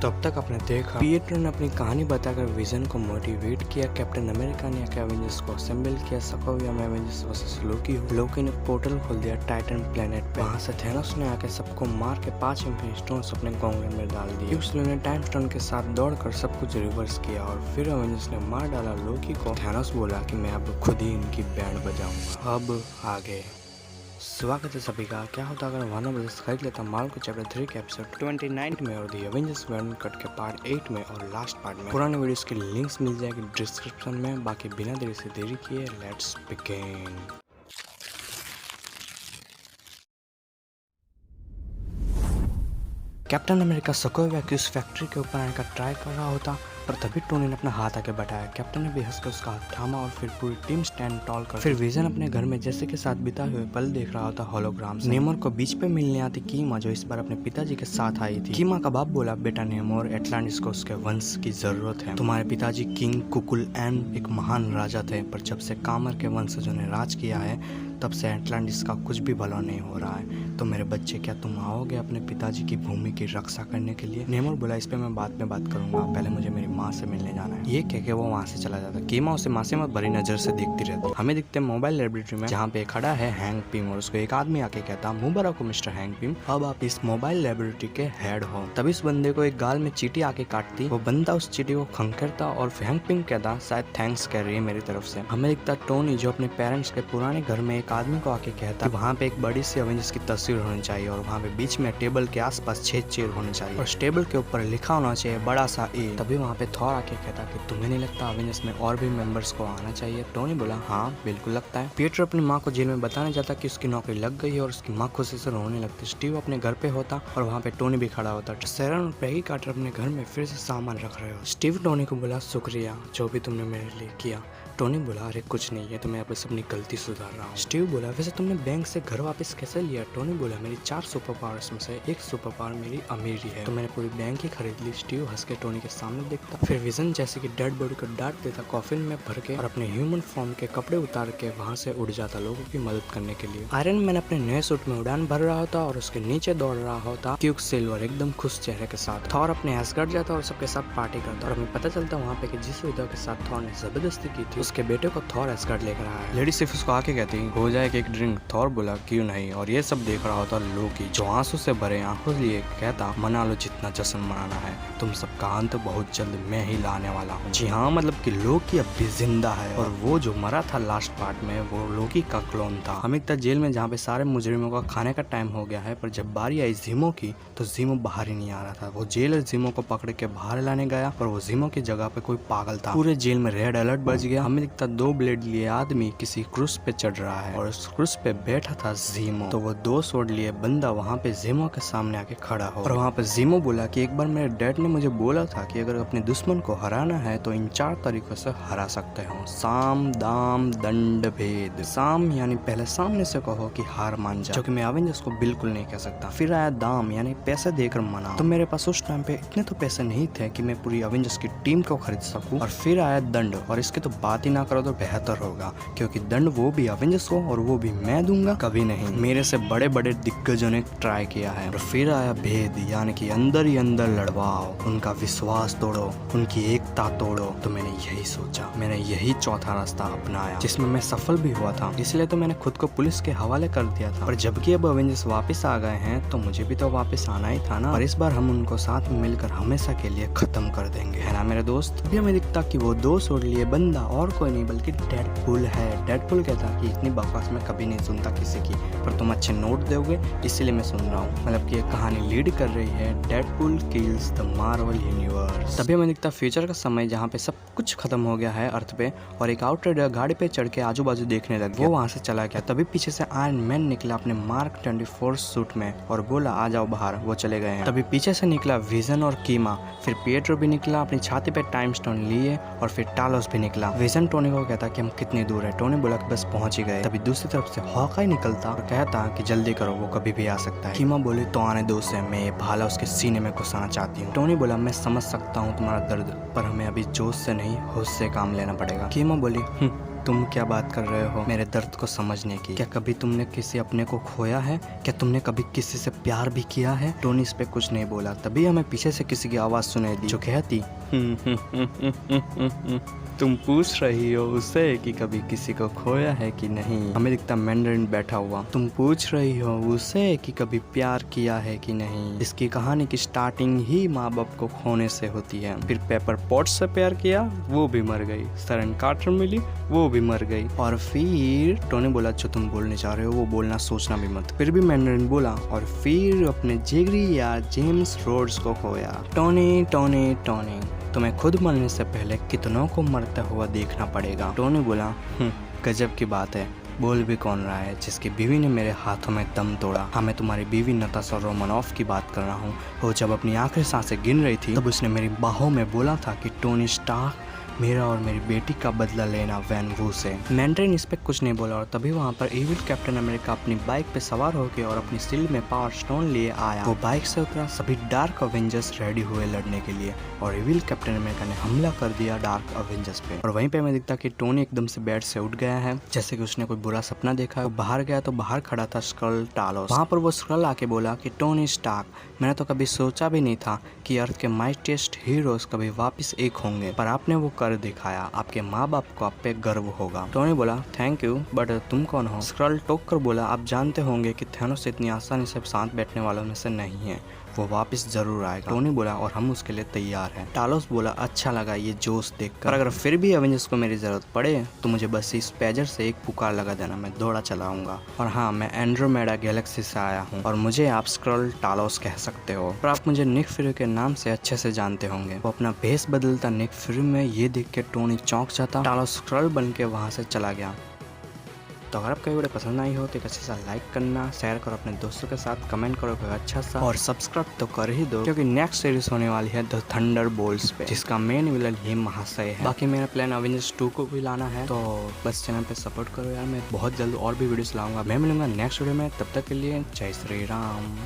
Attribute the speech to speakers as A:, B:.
A: तब तक आपने देखा पीटर ने अपनी कहानी बताकर विजन को मोटिवेट किया, कैप्टन अमेरिका ने आके एवेंजर्स को असेंबल किया, सोकोविया में एवेंजर्स वर्सेस लोकी ने पोर्टल खोल दिया टाइटन प्लेनेट पे। वहाँ से थैनोस ने आके सबको मार के 5 इंफिनिटी स्टोन्स अपने गॉन्गलेट में डाल दिए। ह्यूस्टन ने टाइम स्टोन के साथ दौड़कर सब कुछ रिवर्स किया और फिर एवेंजर्स ने मार डाला लोकी को। थैनोस बोला कि मैं अब खुद ही इनकी बैंड बजाऊंगा। अब आगे स्वागत है सभी का। क्या होता अगर वार्नर ब्रदर्स खरीद लेता माल को चैप्टर 3 के एपिसोड 29 में और दी एवेंजर्स वैन कट के पार्ट 8 में और लास्ट पार्ट में। पुराने वीडियोस की लिंक्स मिल जाएगी डिस्क्रिप्शन में। बाकी बिना देरी से देरी किए let's begin. Captain America Sokovia की उस फैक्ट्री के ऊपर आने का ट्राई कर रहा होता पर तभी टोनी ने अपना हाथ आके बढ़ाया। कैप्टन ने भी हंसकर उसका हाथ थामा और फिर पूरी टीम स्टैंड टॉल कर। फिर विजन अपने घर में जैसे के साथ बिताए हुए पल देख रहा होता होलोग्राम से। नेमोर को बीच पे मिलने आती कीमा जो इस बार अपने पिताजी के साथ आई थी। कीमा का बाप बोला, बेटा नेमोर, एटलांटिस को उसके वंश की जरूरत है। तुम्हारे पिताजी किंग कुकुल एन एक महान राजा थे, पर जब से कामर के वंशजों ने राज किया है तब से एटलांटिस का कुछ भी भला नहीं हो रहा है। तो मेरे बच्चे, क्या तुम आओगे अपने पिताजी की भूमि की रक्षा करने के लिए? नेमोर बोला, इस पे मैं बाद में बात करूंगा, पहले मुझे मेरी माँ से मिलने जाना है। ये कह के वो वहाँ से चला जाता। कीमा उसे माँ से मत भरी नजर से देखती रहती। हमें दिखते मोबाइल लेबोरेटरी में जहाँ पे खड़ा है हैंक पिम और उसको एक आदमी आके कहता, मुबारक हो मिस्टर हैंक पिम, अब आप इस मोबाइल लेबोरेटरी के हेड हो। तभी इस बंदे को एक गाल में चींटी आके काटती। वो बंदा उस चींटी को खंखरता और हैंक पिम कहता, शायद थैंक्स कह रही है मेरी तरफ से। हमें दिखता टोनी जो अपने पेरेंट्स के पुराने घर में एक आदमी को आके कहता वहाँ पे एक बड़ी सी एवेंजर्स की तस्वीर होनी चाहिए और वहाँ पे बीच में टेबल के आसपास 6 चेयर होने चाहिए और टेबल के ऊपर लिखा होना चाहिए बड़ा सा ए। तभी वहाँ पे थॉर आके कहता कि तुम्हें नहीं लगता एवेंजर्स में और भी मेंबर्स को आना चाहिए? टोनी बोला, हाँ बिल्कुल लगता है। पीटर अपनी माँ को जेल में बताने जाता कि उसकी नौकरी लग गई है और उसकी माँ खुशी से रोने लगती। स्टीव अपने घर पे होता और वहाँ पे टोनी भी खड़ा होता। शेरन और पैगी कार्टर अपने घर में फिर से सामान रख रहे हो। स्टीव टोनी को बोला, शुक्रिया जो भी तुमने मेरे लिए किया। टोनी बोला, अरे कुछ नहीं है, तो मैं अपनी अपनी गलती सुधार रहा हूँ। स्टीव बोला, वैसे तुमने बैंक से घर वापस कैसे लिया? टोनी बोला, मेरी 4 सुपर पावर्स में से एक सुपर पावर मेरी अमीरी है, तो मैंने पूरी बैंक ही खरीद ली। स्टीव हंस के टोनी के सामने देखता। फिर विजन जैसे कि डेड बॉडी को डांट देता कॉफिन में भर के और अपने ह्यूमन फॉर्म के कपड़े उतार के वहाँ से उड़ जाता लोगों की मदद करने के लिए। आयरन मैन अपने नए सूट में उड़ान भर रहा होता और उसके नीचे दौड़ रहा होता क्विक सिल्वर एकदम खुश चेहरे के साथ। थॉर अपने एस्गार्ड जाता और सबके साथ पार्टी करता और हमें पता चलता वहाँ पे कि जिस विधवा के साथ थॉर ने जबरदस्ती की थी उसके बेटे को थॉर एस्गार्ड लेकर आया है। लेडी सिर्फ उसको आके कहती, हो जाए एक ड्रिंक? थॉर बोला, क्यों नहीं। और ये सब देख रहा होता लोकी जो आंसू से भरे आंखों लिए कहता, मना लो जितना जश्न मनाना है, तुम सबका अंत बहुत जल्द मैं ही लाने वाला हूँ। जी हाँ, मतलब कि लोकी अब भी जिंदा है और वो जो मरा था लास्ट पार्ट में वो लोकी का क्लोन था। हम एक जेल में जहाँ पे सारे मुजरिमों का खाने का टाइम हो गया है, पर जब बारी आई जीमो की तो जीमो बाहर ही नहीं आ रहा था। वो जेलर जीमो को पकड़ के बाहर लाने गया पर वो जीमो की जगह पे कोई पागल था। पूरे जेल में रेड अलर्ट बज गया। हमें दिखता 2 ब्लेड लिए आदमी किसी क्रूज पे चढ़ रहा है और उस क्रूज पे बैठा था जीमो। तो वो 2 स्वॉर्ड लिए बंदा वहाँ पे जीमो के सामने आके खड़ा हो और वहाँ पे जीमो बोला कि एक बार मेरे डैड ने मुझे बोला था कि अगर अपने दुश्मन को हराना है तो इन 4 तरीकों से हरा सकते हो, साम दाम दंड भेद। साम यानी पहले सामने से कहो कि हार मान जा, जो कि मैं एवेंजर्स को बिल्कुल नहीं कह सकता। फिर आया दाम यानी पैसे देकर मना, तो मेरे पास उस टाइम पे इतने तो पैसे नहीं थे कि मैं पूरी एवेंजर्स की टीम को खरीद सकूं। और फिर आया दंड, और इसकी तो बात ही ना करो तो बेहतर होगा, क्योंकि दंड वो भी एवेंजर्स को और वो भी मैं दूंगा कभी नहीं, मेरे से बड़े बड़े दिग्गजों ने ट्राई किया है। और फिर आया भेद यानी कि अंदर ही अंदर लड़वाओ, उनका विश्वास तोड़ो, उनकी एकता तोड़ो। तो मैंने यही सोचा, मैंने यही चौथा रास्ता अपनाया जिसमें मैं सफल भी हुआ था, इसलिए तो मैंने खुद को पुलिस के हवाले कर दिया था। और जबकि अब एवेंजर्स वापस आ गए हैं तो मुझे भी तो वापस आना ही था ना, और इस बार हम उनको साथ में मिलकर हमेशा के लिए खत्म कर देंगे, है ना मेरे दोस्त। अभी हमें दिखता कि वो 2 स्वॉर्ड लिए बंदा और कोई नहीं बल्कि डेडपुल है। डेडपुल कहता कि इतनी बकवास मैं कभी नहीं सुनता किसी की, पर तुम अच्छे नोट दोगे इसलिए मैं सुन रहा हूँ। मतलब कि ये कहानी लीड कर रही है Deadpool kills the Marvel universe. तभी हमें दिखता फ्यूचर का समय जहाँ पे सब कुछ खत्म हो गया है अर्थ पे, और एक आउटराइडर गाड़ी पे चढ़ के आजू बाजू देखने लग गया। वो वहाँ से चला गया। तभी पीछे से आयरन मैन निकला अपने मार्क 24 सूट में और बोला, आ जाओ बाहर। वो चले गए हैं। तभी पीछे से निकला विजन और कीमा, फिर पिएट्रो भी निकला अपनी छाती पे टाइम स्टोन लिए, और फिर टालोस भी निकला। विजन टोनी को कहता कि हम कितनी दूर है। टोनी बोला कि बस पहुंच ही गए। तभी दूसरी तरफ से हॉकाई निकलता और कहता कि जल्दी करो, वो कभी भी आ सकता है। कीमा बोली, तो आने दो उसे, मैं ये भाला उसके सीने में घुसाना चाहती हूँ। टोनी बोला, मैं समझ सकता हूँ तुम्हारा दर्द, पर हमें अभी जोश से नहीं होश से काम लेना पड़ेगा। कीमा बोली, तुम क्या बात कर रहे हो मेरे दर्द को समझने की? क्या कभी तुमने किसी अपने को खोया है? क्या तुमने कभी किसी से प्यार भी किया है? टोनी इस पे कुछ नहीं बोला। तभी हमें पीछे से किसी की आवाज सुनाई दी जो कहती तुम पूछ रही हो उसे कि कभी किसी को खोया है कि नहीं। हमें दिखता मैंडरिन बैठा हुआ। तुम पूछ रही हो उसे कि कभी प्यार किया है कि नहीं। इसकी कहानी की स्टार्टिंग ही माँ बाप को खोने से होती है। फिर पेपर पॉट से प्यार किया, वो भी मर गई। सरन कार्टर मिली, वो भी मर गई। और फिर टोनी बोला जो तुम बोलने जा रहे हो वो बोलना सोचना भी मत। फिर भी मैंडरिन बोला और फिर अपने जिगरी यार जेम्स रोड्स को खोया। टोनी टोनी टोनी तुम्हें खुद मरने से पहले कितनों को मरता हुआ देखना पड़ेगा। टोनी बोला गजब की बात है। बोल भी कौन रहा है जिसकी बीवी ने मेरे हाथों में दम तोड़ा? हाँ, मैं तुम्हारी बीवी नताशा रोमानॉफ की बात कर रहा हूँ। वो जब अपनी आखिरी सांसें गिन रही थी तब उसने मेरी बाहों में बोला था कि टोनी स्टार्क मेरा और मेरी बेटी का बदला लेना वैन वू से। मैंड्रिन इस पे कुछ नहीं बोला और तभी वहाँ पर इविल कैप्टन अमेरिका अपनी बाइक पे सवार होकर और अपनी शील्ड में पावर स्टोन लिए आया। वो बाइक से उतरा। सभी डार्क अवेंजर्स रेडी हुए लड़ने के लिए और इविल कैप्टन अमेरिका ने हमला कर दिया डार्क अवेंजर्स पे। और वहीं पे हमें दिखता कि टोनी एकदम से बेड से उठ गया है जैसे कि उसने कोई बुरा सपना देखा। वो बाहर गया तो बाहर खड़ा था स्क्रल टालोस। वहाँ पर वो स्क्रल आके बोला कि टोनी स्टार्क, मैंने तो कभी सोचा भी नहीं था कि अर्थ के माइटीएस्ट हीरोज कभी वापस एक होंगे, पर आपने वो कर दिखाया। आपके माँ बाप को आप पे गर्व होगा। टोनी बोला थैंक यू, बट तुम कौन हो? स्क्रल टोक कर बोला आप जानते होंगे कि थैनोस इतनी आसानी से साथ बैठने वालों में से नहीं है, वो वापस जरूर आएगा। टोनी बोला और हम उसके लिए तैयार हैं। टालोस बोला अच्छा लगा ये जोश देखकर, अगर फिर भी अवेंजर्स को मेरी जरूरत पड़े तो मुझे बस इस पेजर से एक पुकार लगा देना, मैं दौड़ा चलाऊंगा। और हाँ, मैं एंड्रोमेडा गैलेक्सी से आया हूँ और मुझे आप स्क्रल टालोस कह सकते हो, पर आप मुझे निक फ्यूरी के नाम से अच्छे से जानते होंगे। वो अपना भेष बदलता निक फ्यूरी में ये देख के टोनी चौंक जाता। टालोस स्क्रल बन के वहाँ से चला गया। तो अगर आपको वीडियो पसंद आई हो तो एक अच्छा सा लाइक करना, शेयर करो अपने दोस्तों के साथ, कमेंट करो कोई अच्छा सा और सब्सक्राइब तो कर ही दो क्योंकि नेक्स्ट सीरीज होने वाली है द थंडरबोल्ट्स पे जिसका मेन विलन ही महाशय है। बाकी मेरा प्लान अवेंजर्स 2 को भी लाना है, तो बस चैनल पे सपोर्ट करो यार। मैं बहुत जल्द और भी वीडियोस लाऊंगा। मैं मिलूंगा नेक्स्ट वीडियो में, तब तक के लिए जय श्री राम।